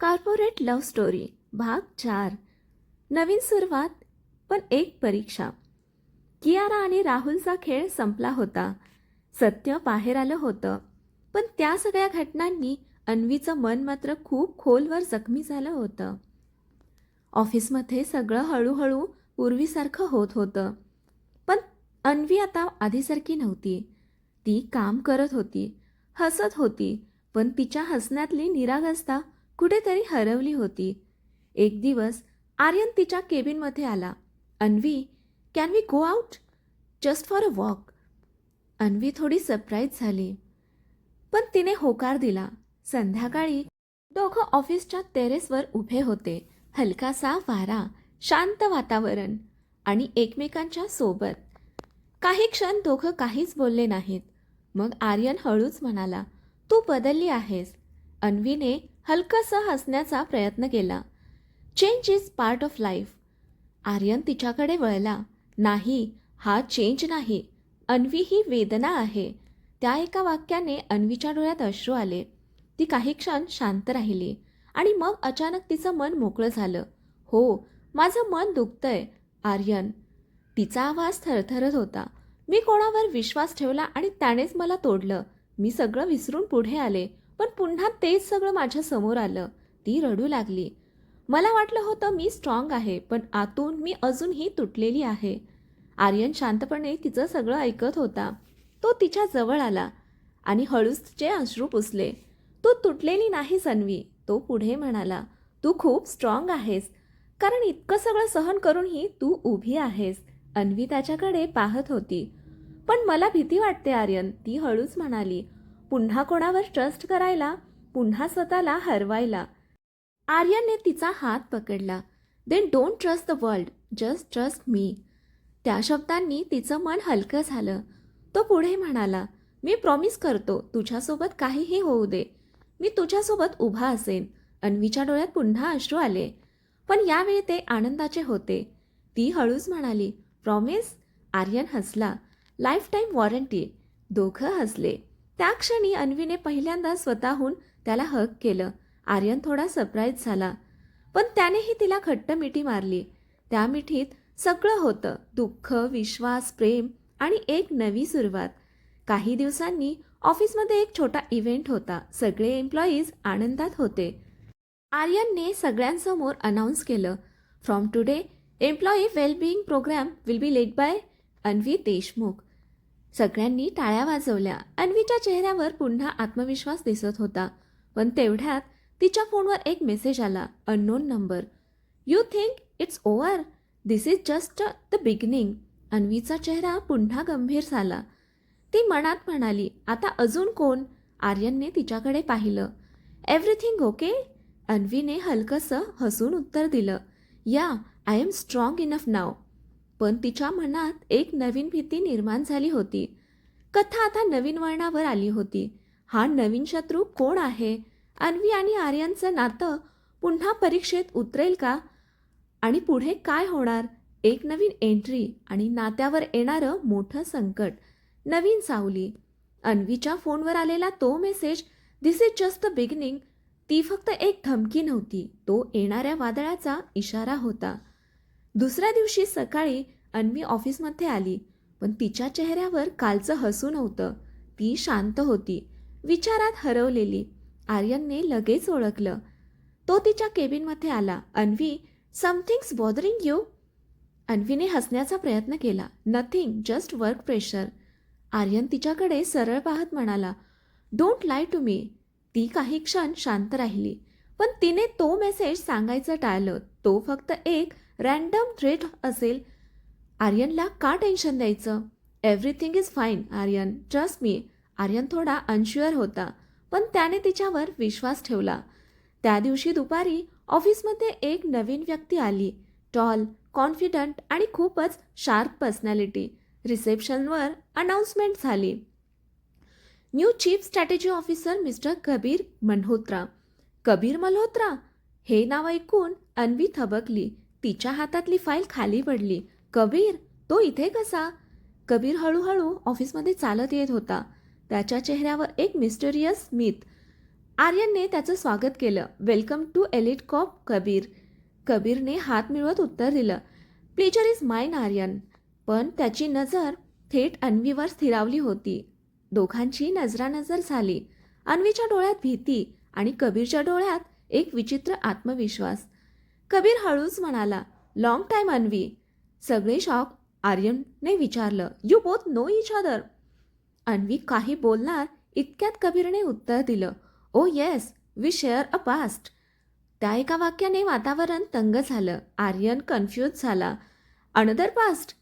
Corporate love story भाग 4. नवीन सुरुवात पण एक परीक्षा. कियारा आणि राहुलचा खेळ संपला होता. सत्य बाहेर आलं होतं. पण त्या सगळ्या घटनांनी अन्वीचं मन मात्र खूप खोलवर जखमी झालं होतं. ऑफिसमध्ये सगळं हळूहळू पूर्वीसारखं होत होतं. पण अन्वी आता आधीसारखी नव्हती. ती काम करत होती, हसत होती, पण तिच्या हसण्यातली निरागसता कुठेतरी हरवली होती. एक दिवस आर्यन तिच्या केबिनमध्ये आला. Anvi, can we go out just for a walk? Anvi थोडी सरप्राईज झाली, पण तिने होकार दिला. संध्याकाळी दोघं ऑफिसच्या टेरेसवर उभे होते. हलकासा वारा, शांत वातावरण आणि एकमेकांच्या सोबत. काही क्षण दोघं काहीच बोलले नाहीत. मग आर्यन हळूच म्हणाला, तू बदलली आहेस. अन्वीने हलकंसं हसण्याचा प्रयत्न केला. Change is part of life. Aryan तिच्याकडे वळला. नाही, हा चेंज नाही. अन्वी ही वेदना आहे. त्या एका वाक्याने अन्वीच्या डोळ्यात अश्रू आले. ती काही क्षण शांत राहिली आणि मग अचानक तिचं मन मोकळं झालं. हो, माझं मन दुखतंय आर्यन. तिचा आवाज थरथरत होता. मी कोणावर विश्वास ठेवला आणि त्यानेच मला तोडलं. मी सगळं विसरून पुढे आले, पण पुन्हा तेच सगळं माझ्या समोर आलं. ती रडू लागली. मला वाटलं होतं मी स्ट्रॉंग आहे, पण आतून मी अजूनही तुटलेली आहे. आर्यन शांतपणे तिचं सगळं ऐकत होता. तो तिच्या जवळ आला आणि हळूच तिचे अश्रू पुसले. तू तुटलेली नाहीस अन्वी, तो पुढे म्हणाला. तू खूप स्ट्रॉंग आहेस, कारण इतकं सगळं सहन करूनही तू उभी आहेस. अन्वी त्याच्याकडे पाहत होती. पण मला भीती वाटते आर्यन, ती हळूच म्हणाली. पुन्हा कोणावर ट्रस्ट करायला, पुन्हा स्वतःला हरवायला. आर्यनने तिचा हात पकडला. Then don't trust the world, just trust me. त्या शब्दांनी तिचं मन हलकं झालं. तो पुढे म्हणाला, मी प्रॉमिस करतो, तुझ्यासोबत काहीही होऊ दे, मी तुझ्यासोबत उभा असेन. अन्वीच्या डोळ्यात पुन्हा अश्रू आले, पण यावेळी ते आनंदाचे होते. ती हळूच म्हणाली, प्रॉमिस? आर्यन हसला. Life time warranty. दोघं हसले. त्या क्षणी अन्वीने पहिल्यांदा स्वतःहून त्याला हग केलं. आर्यन थोडा सरप्राईज झाला, पण त्यानेही तिला घट्ट मिठी मारली. त्या मिठीत सगळं होतं, दुःख, विश्वास, प्रेम आणि एक नवी सुरुवात. काही दिवसांनी ऑफिसमध्ये एक छोटा इव्हेंट होता. सगळे एम्प्लॉईज आनंदात होते. आर्यनने सगळ्यांसमोर अनाऊन्स केलं, from today employee wellbeing programme will be led by Anvi Deshmukh. सगळ्यांनी टाळ्या वाजवल्या. अन्वीच्या चेहऱ्यावर पुन्हा आत्मविश्वास दिसत होता. पण तेवढ्यात तिच्या फोनवर एक मेसेज आला. Unknown number. You think it's over? This is just the beginning. अन्वीचा चेहरा पुन्हा गंभीर झाला. ती मनात म्हणाली, आता अजून कोण? आर्यनने तिच्याकडे पाहिलं. Everything okay? अन्वीने हलकंसं हसून उत्तर दिलं, या, आय एम स्ट्रॉंग इनफ नाव. पण तिच्या मनात एक नवीन भीती निर्माण झाली होती. कथा आता नवीन वळणावर आली होती. हा नवीन शत्रू कोण आहे? अन्वी आणि आर्यनचं नातं पुन्हा परीक्षेत उतरेल का? आणि पुढे काय होणार? एक नवीन एंट्री आणि नात्यावर येणारं मोठं संकट. नवीन सावली. अन्वीच्या फोनवर आलेला तो message, this is just the beginning, ती फक्त एक धमकी नव्हती, तो येणाऱ्या वादळाचा इशारा होता. दुसऱ्या दिवशी सकाळी अन्वी ऑफिसमध्ये आली, पण तिच्या चेहऱ्यावर कालचं हसू नव्हतं. ती शांत होती, विचारात हरवलेली. आर्यनने लगेच ओळखलं. तो तिच्या केबिनमध्ये आला. Anvi, something's bothering you? अन्वीने हसण्याचा प्रयत्न केला. Nothing, just work pressure. Aryan तिच्याकडे सरळ पाहत म्हणाला, डोंट लाय टू मी. ती काही क्षण शांत राहिली, पण तिने तो मेसेज सांगायचं टाळलं. तो फक्त एक रॅन्डम थ्रेट असेल. आर्यनला का टेन्शन द्यायचं? Everything is fine Aryan, trust me. Aryan थोडा अनश्युअर होता, पण त्याने तिच्यावर विश्वास ठेवला. त्या दिवशी दुपारी ऑफिसमध्ये एक नवीन व्यक्ती आली. टॉल, कॉन्फिडंट आणि खूपच शार्प पर्सनॅलिटी. रिसेप्शनवर अनाउन्समेंट झाली. New chief strategy officer mister Kabir Malhotra. Kabir Malhotra? हे नाव ऐकून अन्वी थबकली. तिच्या हातातली फाईल खाली पडली. कबीर? तो इथे कसा? कबीर हळूहळू ऑफिसमध्ये चालत येत होता. त्याच्या चेहऱ्यावर एक मिस्टेरियस स्मित. आर्यनने त्याचं स्वागत केलं. Welcome to elite cop Kabir. कबीरने हात मिळवत उत्तर दिलं, प्लेजर इज माइन आर्यन. पण त्याची नजर थेट अन्वीवर स्थिरावली होती. दोघांची नजरानजर झाली. अन्वीच्या डोळ्यात भीती आणि कबीरच्या डोळ्यात एक विचित्र आत्मविश्वास. कबीर हळूच म्हणाला, लॉंग टाईम अन्वी. सगळे शॉक. आर्यनने विचारलं, you both know each other. Anvi काही बोलणार इतक्यात कबीरने उत्तर दिलं, oh yes, we share a past. त्या एका वाक्याने वातावरण तंग झालं. आर्यन कन्फ्यूज झाला. Another past?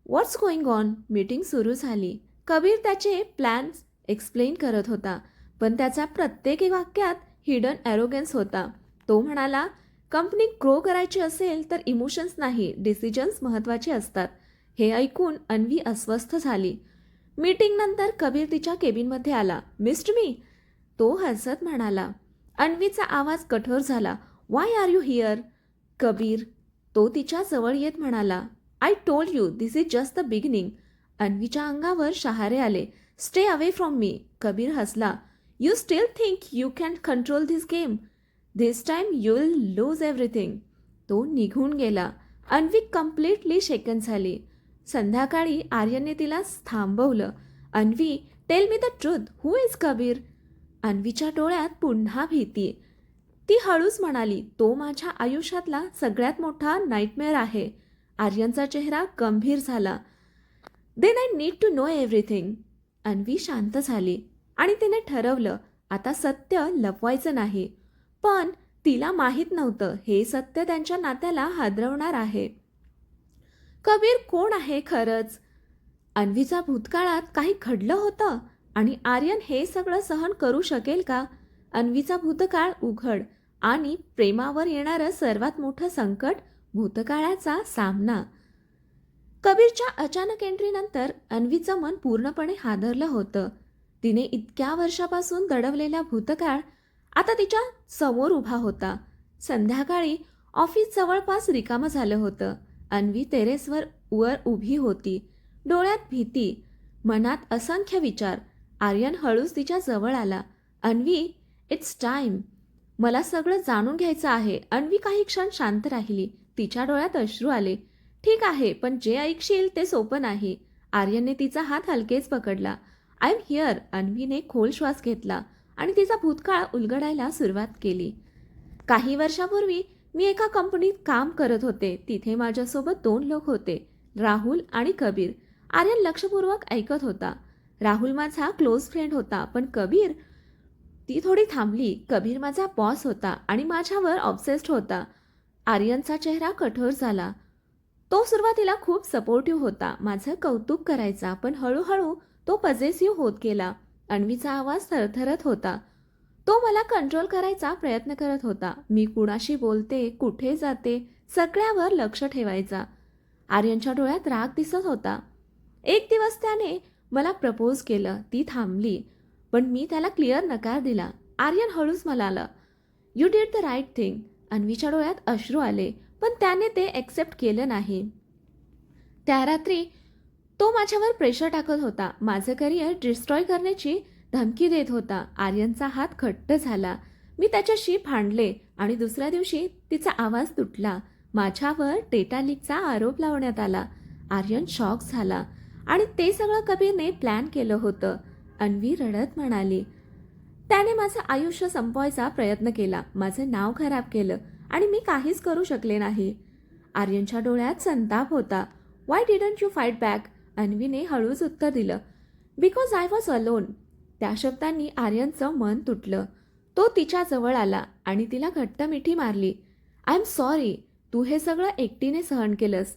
What's going on? Meeting सुरू झाली. कबीर त्याचे प्लॅन्स एक्सप्लेन करत होता, पण त्याचा प्रत्येक वाक्यात हिडन ॲरोगन्स होता. तो म्हणाला, कंपनी ग्रो करायची असेल तर इमोशन्स नाही, डिसिजन्स महत्त्वाचे असतात. हे ऐकून अन्वी अस्वस्थ झाली. मीटिंगनंतर कबीर तिच्या केबिनमध्ये आला. Missed me? तो हसत म्हणाला. अन्वीचा आवाज कठोर झाला. Why are you here? Kabir. तो तिच्या जवळ येत म्हणाला, I told you this is just the beginning. अन्वीच्या अंगावर शहारे आले. Stay away from me. Kabir हसला. You still think you can control this game? This time you will lose everything. तो निघून गेला. अन्वी कम्प्लिटली शेकन झाली. संध्याकाळी आर्यनने तिला थांबवलं. Anvi, tell me the truth, who is Kabir? अन्वीच्या डोळ्यात पुन्हा भीती. ती हळूच म्हणाली, तो माझ्या आयुष्यातला सगळ्यात मोठा नाईटमेअर आहे. आर्यनचा चेहरा गंभीर झाला. Then I need to know everything. Anvi शांत झाली आणि तिने ठरवलं, आता सत्य लपवायचं नाही. पण तिला माहीत नव्हतं हे सत्य त्यांच्या नात्याला हादरवणार आहे. कबीर कोण आहे खरंच? अन्वीचा भूतकाळात काही घडलं होतं आणि आर्यन हे सगळं सहन करू शकेल का? अन्वीचा भूतकाळ उघड आणि प्रेमावर येणारं सर्वात मोठं संकट, भूतकाळाचा सामना. कबीरच्या अचानक एंट्रीनंतर अन्वीचं मन पूर्णपणे हादरलं होतं. तिने इतक्या वर्षापासून दडवलेला भूतकाळ आता तिच्या समोर उभा होता. संध्याकाळी ऑफिस जवळपास रिकामं झालं होतं. अन्वी टेरेसवर उभी होती. डोळ्यात भीती, मनात असंख्य विचार. आर्यन हळूच तिच्या जवळ आला. Anvi, it's time. मला सगळं जाणून घ्यायचं आहे. अन्वी काही क्षण शांत राहिली. तिच्या डोळ्यात अश्रू आले. ठीक आहे, पण जे ऐकशील ते सोपं नाही. आर्यनने तिचा हात हलकेच पकडला. I am here. अन्वीने खोल श्वास घेतला आणि तिचा भूतकाळ उलगडायला सुरुवात केली. काही वर्षापूर्वी मी एका कंपनीत काम करत होते. तिथे माझ्यासोबत 2 लोक होते, राहुल आणि कबीर. आर्यन लक्षपूर्वक ऐकत होता. राहुल माझा क्लोज फ्रेंड होता, पण कबीर? ती थोडी थांबली. कबीर माझा बॉस होता आणि माझ्यावर ऑब्सेस्ड होता. आर्यनचा चेहरा कठोर झाला. तो सुरुवातीला खूप सपोर्टिव्ह होता, माझं कौतुक करायचा, पण हळूहळू तो पजेसिव्ह होत गेला. अन्वीचा आवाज थरथरत होता. तो मला कंट्रोल करायचा प्रयत्न करत होता. मी कुणाशी बोलते, कुठे जाते, सगळ्यावर लक्ष ठेवायचा. आर्यनच्या डोळ्यात राग दिसत होता. एक दिवस त्याने मला प्रपोज केलं. ती थांबली, पण मी त्याला क्लिअर नकार दिला. आर्यन हळूच म्हणाला, you did the right thing. अन्वीच्या डोळ्यात अश्रू आले, पण त्याने ते ॲक्सेप्ट केलं नाही. त्या रात्री तो माझ्यावर प्रेशर टाकत होता. माझं करिअर डिस्ट्रॉय करण्याची धमकी देत होता. आर्यनचा हात घट्ट झाला. मी त्याच्याशी भांडले आणि दुसऱ्या दिवशी तिचा आवाज तुटला. माझ्यावर डेटा लीकचा आरोप लावण्यात आला. आर्यन शॉक झाला आणि ते सगळं कबीरने प्लॅन केलं होतं. अन्वी रडत म्हणाली, त्याने माझं आयुष्य संपवायचा प्रयत्न केला, माझं नाव खराब केलं आणि मी काहीच करू शकले नाही. आर्यनच्या डोळ्यात संताप होता. Why didn't you fight back? अन्वीने हळूच उत्तर दिलं, बिकॉज आय वॉज अलोन. त्या शब्दांनी आर्यनचं मन तुटलं. तो तिच्या जवळ आला आणि तिला घट्ट मिठी मारली. आय एम सॉरी, तू हे सगळं एकटीने सहन केलंस.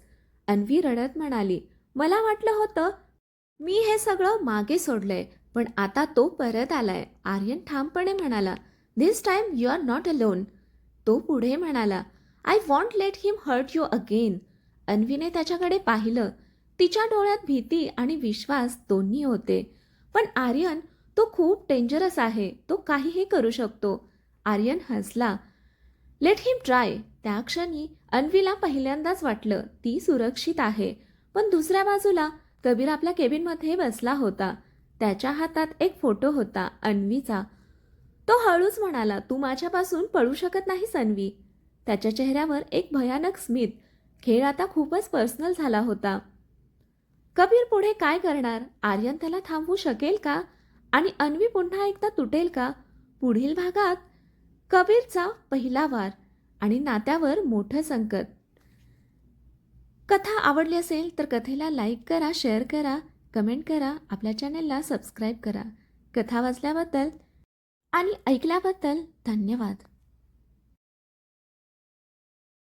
अन्वी रडत म्हणाली, मला वाटलं होतं मी हे सगळं मागे सोडलंय, पण आता तो परत आलाय. आर्यन ठामपणे म्हणाला, this time you are not alone. तो पुढे म्हणाला, I won't let him hurt you again. अन्वीने त्याच्याकडे पाहिलं. तिच्या डोळ्यात भीती आणि विश्वास दोन्ही होते. पण आर्यन, तो खूप डेंजरस आहे, तो काहीही करू शकतो. आर्यन हसला. Let him try. त्या क्षणी अन्वीला पहिल्यांदाच वाटलं ती सुरक्षित आहे. पण दुसऱ्या बाजूला कबीर आपल्या केबिनमध्ये बसला होता. त्याच्या हातात एक फोटो होता, अन्वीचा. तो हळूच म्हणाला, तू माझ्यापासून पळू शकत नाही अन्वी. त्याच्या चेहऱ्यावर एक भयानक स्मित. खेळ आता खूपच पर्सनल झाला होता. कबीर पुढे काय करणार? आर्यन त्याला थांबवू शकेल का? आणि अन्वी पुन्हा एकदा तुटेल का? पुढील भागात कबीरचा पहिला वार आणि नात्यावर मोठं संकट. कथा आवडली असेल तर कथेला लाईक करा, शेअर करा, कमेंट करा, आपल्या चॅनेलला सबस्क्राईब करा. कथा वाचल्याबद्दल आणि ऐकल्याबद्दल धन्यवाद.